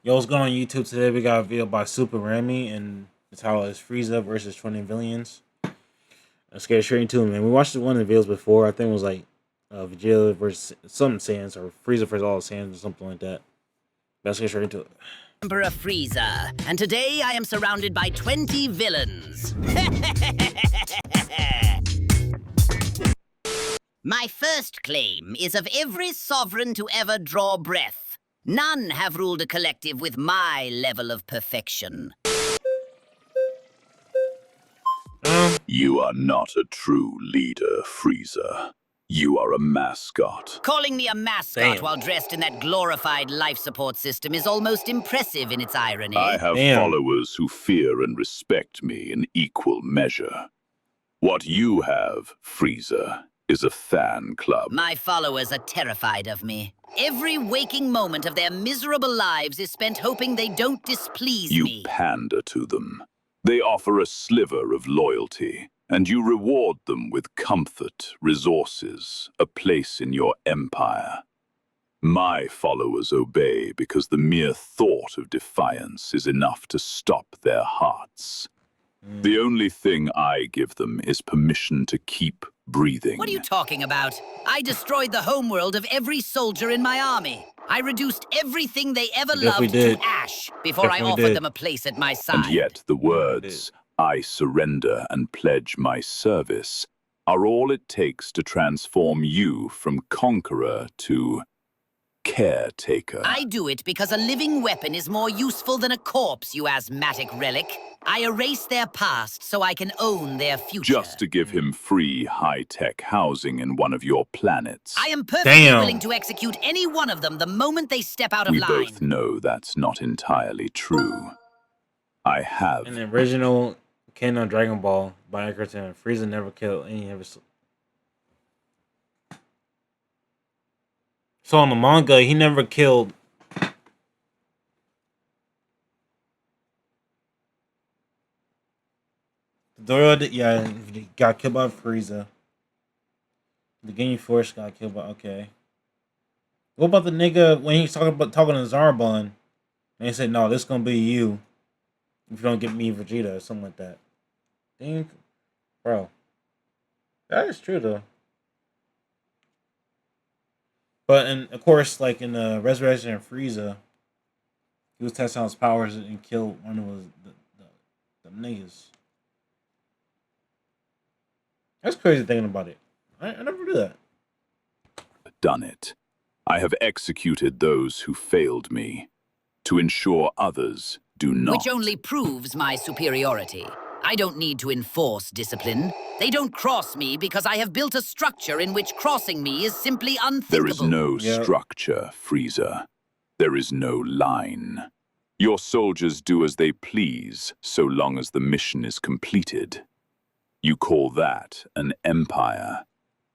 Yo, what's going on YouTube today? We got a video by Super Ramy, and the title is Frieza versus 20 Villains. Let's get straight into it, man. We watched one of the videos before. I think it was like Vegeta versus some Saiyans, or Frieza versus all the Saiyans, or something like that. Let's get straight into it. Emperor Frieza, and today I am surrounded by 20 villains. My first claim is of every sovereign to ever draw breath. None have ruled a collective with my level of perfection. You are not a true leader, Frieza. You are a mascot. Calling me a mascot while dressed in that glorified life support system is almost impressive in its irony. I have followers who fear and respect me in equal measure. What you have, Frieza, is a fan club. My followers are terrified of me. Every waking moment of their miserable lives is spent hoping they don't displease You me. pander to them. They offer a sliver of loyalty, and you reward them with comfort, resources, a place in your empire. My followers obey because the mere thought of defiance is enough to stop their hearts. The only thing I give them is permission to keep breathing. What are you talking about? I destroyed the homeworld of every soldier in my army. I reduced everything they ever loved to ash before I offered them a place at my side. And yet the words, "I surrender and pledge my service," are all it takes to transform you from conqueror to caretaker. I do it because a living weapon is more useful than a corpse, you asthmatic relic. I erase their past so I can own their future. Just to give him free high-tech housing in one of your planets. I am perfectly willing to execute any one of them the moment they step out of line. We both know that's not entirely true. I have... In the original canon Dragon Ball by cartoon, Frieza never killed any of his... So in the manga, he never killed... Dora, yeah, he got killed by Frieza. The Ginyu Force got killed by... Okay. What about the nigga when he's talking to Zarbon? And he said, no, this gonna be you. If you don't get me Vegeta or something like that. Dang. Bro. That is true, though. But, and of course, like in the Resurrection of Frieza, he was testing out his powers and killed one of the niggas. That's crazy thinking about it. I never do that. Done it. I have executed those who failed me, to ensure others do not. Which only proves my superiority. I don't need to enforce discipline. They don't cross me because I have built a structure in which crossing me is simply unthinkable. There is no structure, Frieza. There is no line. Your soldiers do as they please, so long as the mission is completed. You call that an empire.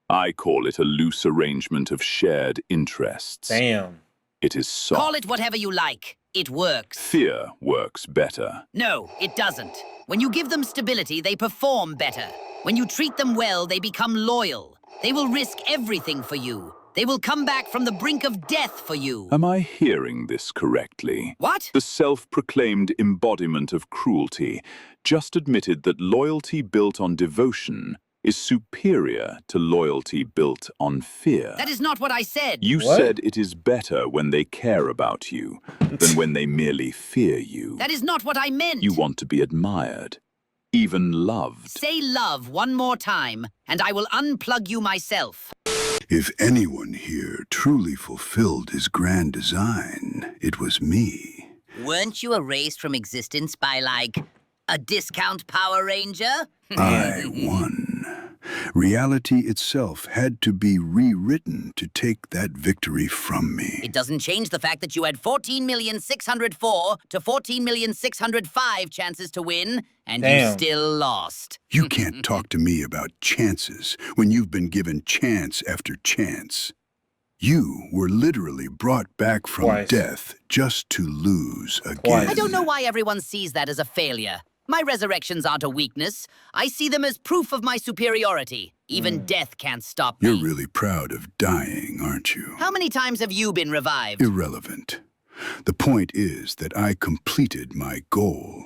I call it a loose arrangement of shared interests. Damn. It is soft. Call it whatever you like. It works. Fear works better. No, it doesn't. When you give them stability, they perform better. When you treat them well, they become loyal. They will risk everything for you. They will come back from the brink of death for you. Am I hearing this correctly? What? The self-proclaimed embodiment of cruelty just admitted that loyalty built on devotion is superior to loyalty built on fear. That is not what I said. You said it is better when they care about you than when they merely fear you. That is not what I meant. You want to be admired, even loved. Say love one more time, and I will unplug you myself. If anyone here truly fulfilled his grand design, it was me. Weren't you erased from existence by, like, a discount Power Ranger? I won. Reality itself had to be rewritten to take that victory from me. It doesn't change the fact that you had 14,604 to 14,605 chances to win, and you still lost. You can't talk to me about chances when you've been given chance after chance. You were literally brought back from death just to lose again. I don't know why everyone sees that as a failure. My resurrections aren't a weakness. I see them as proof of my superiority. Even death can't stop me. You're really proud of dying, aren't you? How many times have you been revived? Irrelevant. The point is that I completed my goal.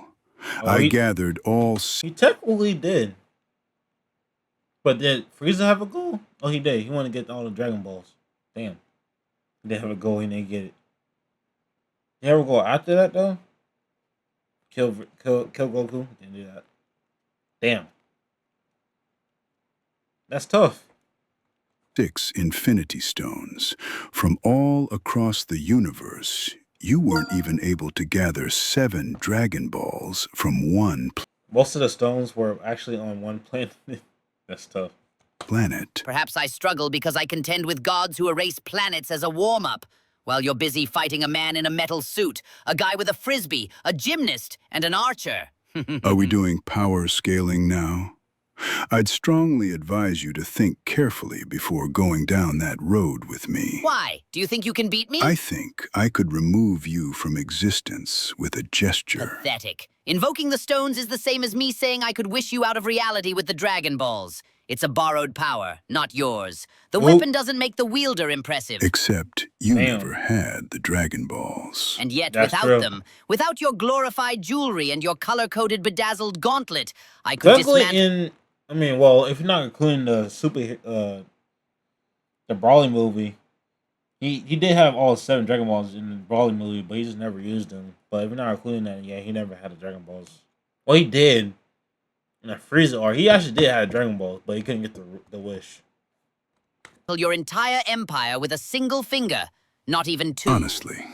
Oh, I gathered all... He technically did. But did Frieza have a goal? Oh, he did. He wanted to get all the Dragon Balls. Damn. He did have a goal. He didn't get it. Did he ever go after that, though? Kill Goku? Didn't do that. Damn. That's tough. 6 Infinity Stones. From all across the universe, you weren't even able to gather 7 Dragon Balls from one Most of the stones were actually on one planet. That's tough. planet. Perhaps I struggle because I contend with gods who erase planets as a warm-up, while you're busy fighting a man in a metal suit, a guy with a frisbee, a gymnast, and an archer. Are we doing power scaling now? I'd strongly advise you to think carefully before going down that road with me. Why? Do you think you can beat me? I think I could remove you from existence with a gesture. Pathetic. Invoking the stones is the same as me saying I could wish you out of reality with the Dragon Balls. It's a borrowed power, not yours. The weapon doesn't make the wielder impressive. Except you Damn. never had the Dragon Balls. And yet, That's without true. them, without your glorified jewelry and your color-coded bedazzled gauntlet, I could Luckily, dismantle... I mean, well, if you're not including the the Brawly movie, he did have all 7 Dragon Balls in the Brawly movie, but he just never used them. But if you're not including that, yeah, he never had the Dragon Balls. Well, he did in a Frieza arc. He actually did have Dragon Balls, but he couldn't get the wish. your entire empire with a single finger, not even 2. Honestly,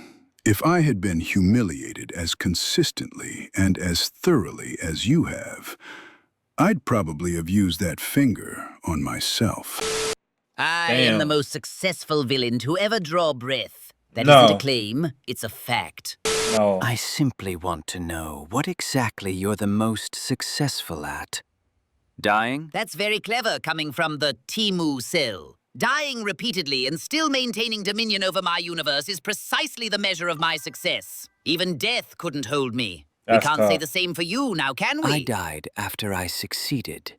if I had been humiliated as consistently and as thoroughly as you have, I'd probably have used that finger on myself. I Damn. am the most successful villain to ever draw breath. That No. isn't a claim, it's a fact. No. I simply want to know what exactly you're the most successful at. Dying? That's very clever coming from the Timu cell. Dying repeatedly and still maintaining dominion over my universe is precisely the measure of my success. Even death couldn't hold me. That's we can't say tough. the same for you now, can we? I died after I succeeded.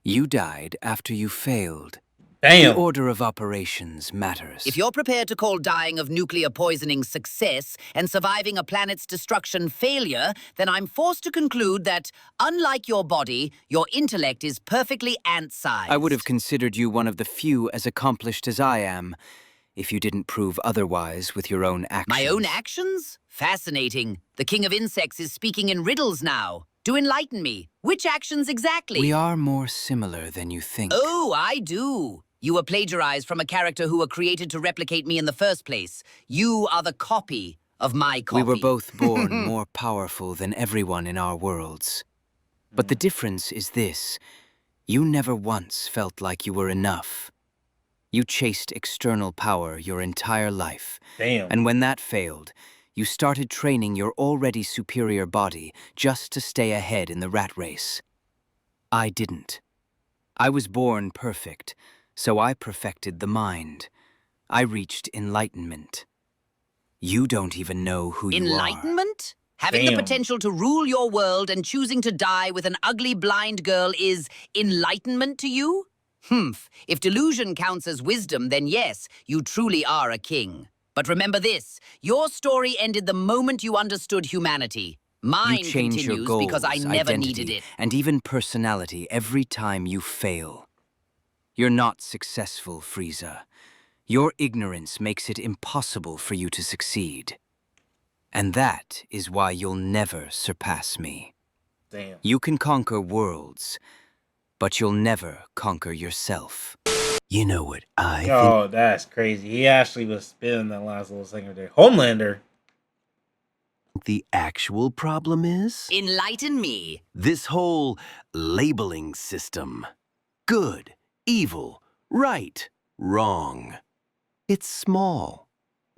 You died after you failed. Damn. The order of operations matters. If you're prepared to call dying of nuclear poisoning success and surviving a planet's destruction failure, then I'm forced to conclude that, unlike your body, your intellect is perfectly ant-sized. I would have considered you one of the few as accomplished as I am, if you didn't prove otherwise with your own actions. My own actions? Fascinating. The king of insects is speaking in riddles now. Do enlighten me. Which actions exactly? We are more similar than you think. Oh, I do. You were plagiarized from a character who were created to replicate me in the first place. You are the copy of my copy. We were both born more powerful than everyone in our worlds. But the difference is this. You never once felt like you were enough. You chased external power your entire life. Damn. And when that failed, you started training your already superior body just to stay ahead in the rat race. I didn't. I was born perfect, so I perfected the mind. I reached enlightenment. You don't even know who you are. Enlightenment? Having Damn. the potential to rule your world and choosing to die with an ugly blind girl is enlightenment to you? Humph. If delusion counts as wisdom, then yes, you truly are a king. But remember this, your story ended the moment you understood humanity. Mine You change your continues goals, because I never identity, needed it. and even personality every time you fail. You're not successful, Frieza. Your ignorance makes it impossible for you to succeed. And that is why you'll never surpass me. Damn. You can conquer worlds, but you'll never conquer yourself. You know what I think? Oh, that's crazy. He actually was spinning that last little second there. Homelander. The actual problem is Enlighten me. this whole labeling system. Good, evil, right, wrong. It's small.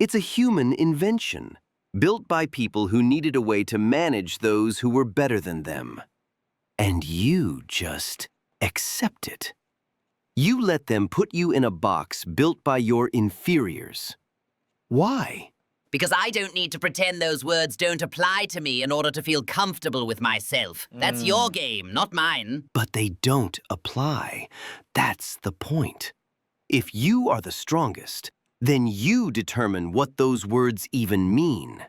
It's a human invention, built by people who needed a way to manage those who were better than them. And you just accept it. You let them put you in a box built by your inferiors. Why? Because I don't need to pretend those words don't apply to me in order to feel comfortable with myself. That's your game, not mine. But they don't apply. That's the point. If you are the strongest, then you determine what those words even mean.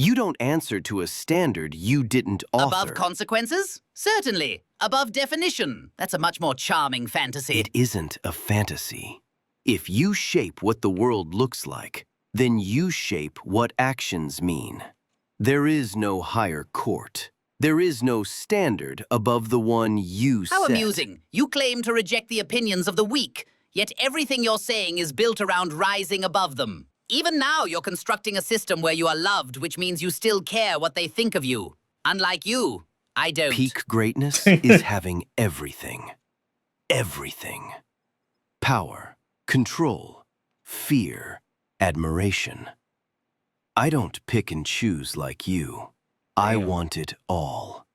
You don't answer to a standard you didn't author. Above consequences? Certainly. Above definition. That's a much more charming fantasy. It isn't a fantasy. If you shape what the world looks like, then you shape what actions mean. There is no higher court. There is no standard above the one you set. How amusing. You claim to reject the opinions of the weak, yet everything you're saying is built around rising above them. Even now, you're constructing a system where you are loved, which means you still care what they think of you. Unlike you, I don't. Peak greatness is having everything. Everything. Power, control, fear, admiration. I don't pick and choose like you. I want it all.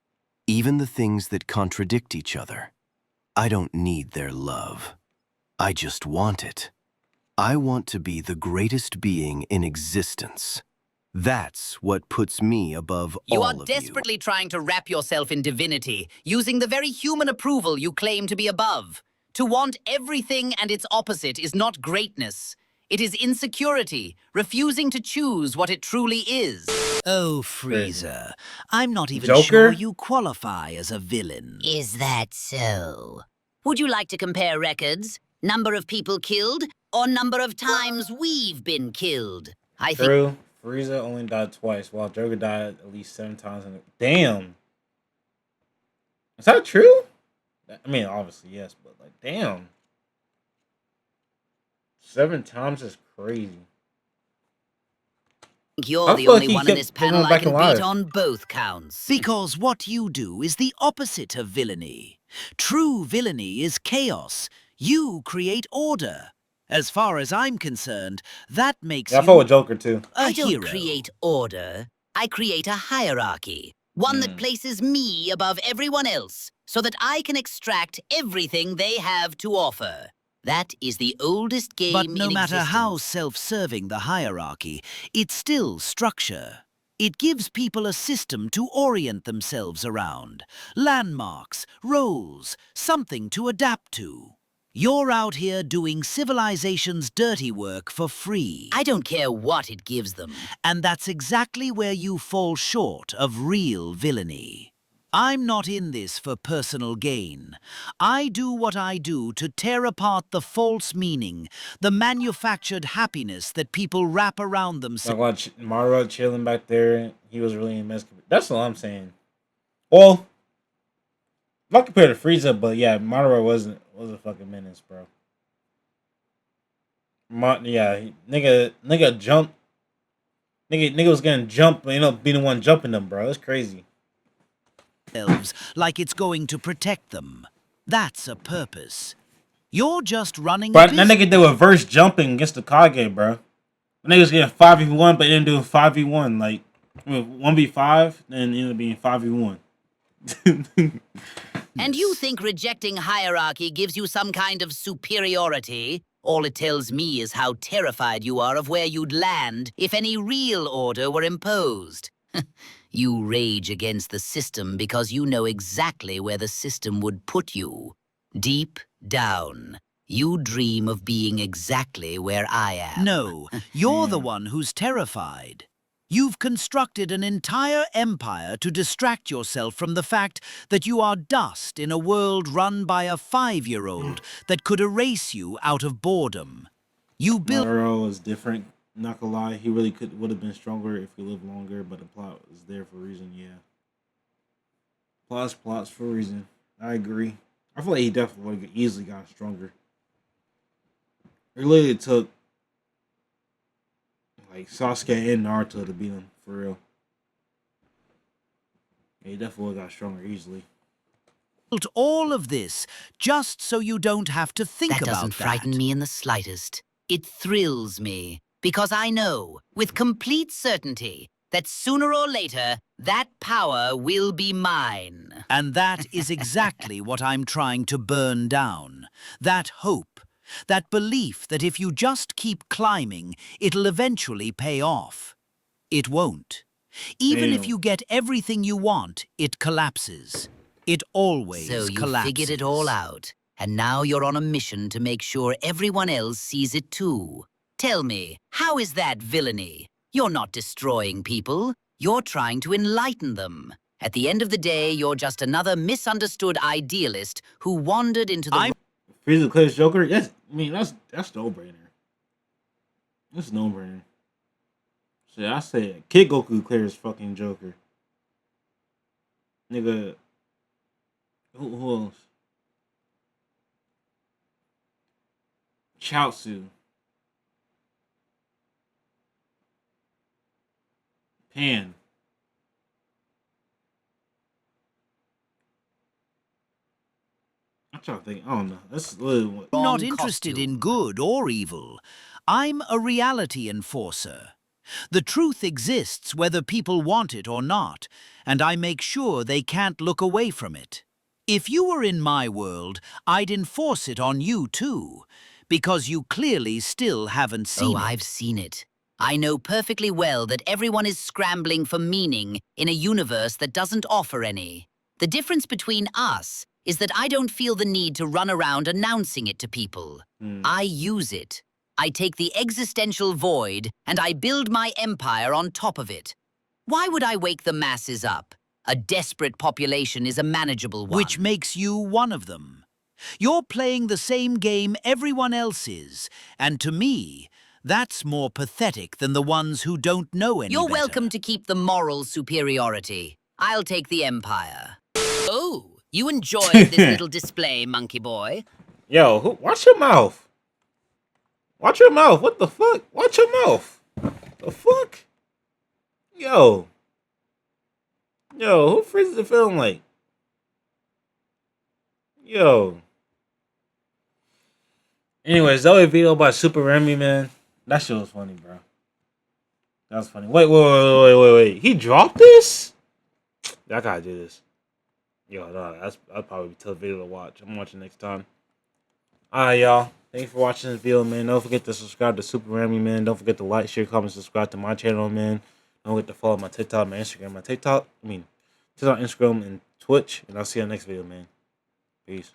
Even the things that contradict each other. I don't need their love. I just want it. I want to be the greatest being in existence. That's what puts me above You all are of you. desperately trying to wrap yourself in divinity, using the very human approval you claim to be above. To want everything and its opposite is not greatness. It is insecurity, refusing to choose what it truly is. Oh, FRIEZA, I'm not even Joker? sure you qualify as a villain. Is that so? Would you like to compare records? Number of people killed, or number of times we've been killed? I think... True. Frieza only died twice, while Joker died at least 7 times. Damn. Is that true? I mean, obviously, yes, but like, damn. 7 times is crazy. You're I the feel like only he one in kept this putting panel him I back can alive. beat on both counts. Because what you do is the opposite of villainy. True villainy is chaos. You create order. As far as I'm concerned, that makes Yeah, I you fought with Joker too. a I don't hero. create order. I create a hierarchy. One that places me above everyone else, so that I can extract everything they have to offer. That is the oldest game But no in matter existence. how self-serving the hierarchy, it's still structure. It gives people a system to orient themselves around. Landmarks, roles, something to adapt to. You're out here doing civilization's dirty work for free. I don't care what it gives them. And that's exactly where you fall short of real villainy. I'm not in this for personal gain. I do what I do to tear apart the false meaning, the manufactured happiness that people wrap around themselves. Like Mara chilling back there, he was really a mess. That's what I'm saying. Well, not compared to Frieza, but yeah, Mara was a fucking menace, bro. Nigga jumped. Nigga was getting jumped, but ended up being the one jumping them, bro. It's crazy. Like it's going to protect them. That's a purpose. You're just running a But that business. nigga did reverse jumping against the Kage, bro. The nigga's getting 5v1, but then doing 5v1. Like, 1v5, then ended up being 5v1. And you think rejecting hierarchy gives you some kind of superiority? All it tells me is how terrified you are of where you'd land if any real order were imposed. You rage against the system because you know exactly where the system would put you. Deep down, you dream of being exactly where I am. No, you're the one who's terrified. You've constructed an entire empire to distract yourself from the fact that you are dust in a world run by a 5-year-old that could erase you out of boredom. You built... Naruto is different. Not gonna lie, he really would have been stronger if he lived longer, but the plot was there for a reason, yeah. Plots for a reason. I agree. I feel like he definitely would have easily got stronger. It literally took like Sasuke and Naruto to beat him, for real. Yeah, he definitely would have got stronger easily. built all of this just so you don't have to think That about doesn't frighten me in the slightest. It thrills me, because I know, with complete certainty, that sooner or later, that power will be mine. And that is exactly what I'm trying to burn down. That hope, that belief that if you just keep climbing, it'll eventually pay off. It won't. Even if Damn. you get everything you want, it collapses. It always So you collapses. figured it all out, and now you're on a mission to make sure everyone else sees it too. Tell me, how is that villainy? You're not destroying people. You're trying to enlighten them. At the end of the day, you're just another misunderstood idealist who wandered into the... Frieza clears Joker? Yes, I mean, that's no-brainer. That's no-brainer. Shit, I said Kid Goku clears fucking Joker. Nigga, who else? Chaozu. Pan. I'm trying to think. I don't know. That's literally what. I'm not Wrong interested costume. in good or evil. I'm a reality enforcer. The truth exists whether people want it or not, and I make sure they can't look away from it. If you were in my world, I'd enforce it on you too, because you clearly still haven't seen Oh, it. I've seen it. I know perfectly well that everyone is scrambling for meaning in a universe that doesn't offer any. The difference between us is that I don't feel the need to run around announcing it to people. I use it. I take the existential void and I build my empire on top of it. Why would I wake the masses up? A desperate population is a manageable one. Which makes you one of them. You're playing the same game everyone else is, and to me, that's more pathetic than the ones who don't know any You're better. welcome to keep the moral superiority. I'll take the empire. Oh, you enjoyed this little display, monkey boy. Yo, watch your mouth. Watch your mouth. What the fuck? Watch your mouth. The fuck? Yo, who freezes the film like? Yo. Anyways, that was a video about Super Remy, man. That shit was funny, bro. That was funny. Wait. He dropped this? I gotta do this. Yo, no, that'll probably be a tough video to watch. I'm watching next time. Alright, y'all. Thank you for watching this video, man. Don't forget to subscribe to Super Remy, man. Don't forget to like, share, comment, subscribe to my channel, man. Don't forget to follow my TikTok, my Instagram, TikTok, Instagram, and Twitch. And I'll see you on the next video, man. Peace.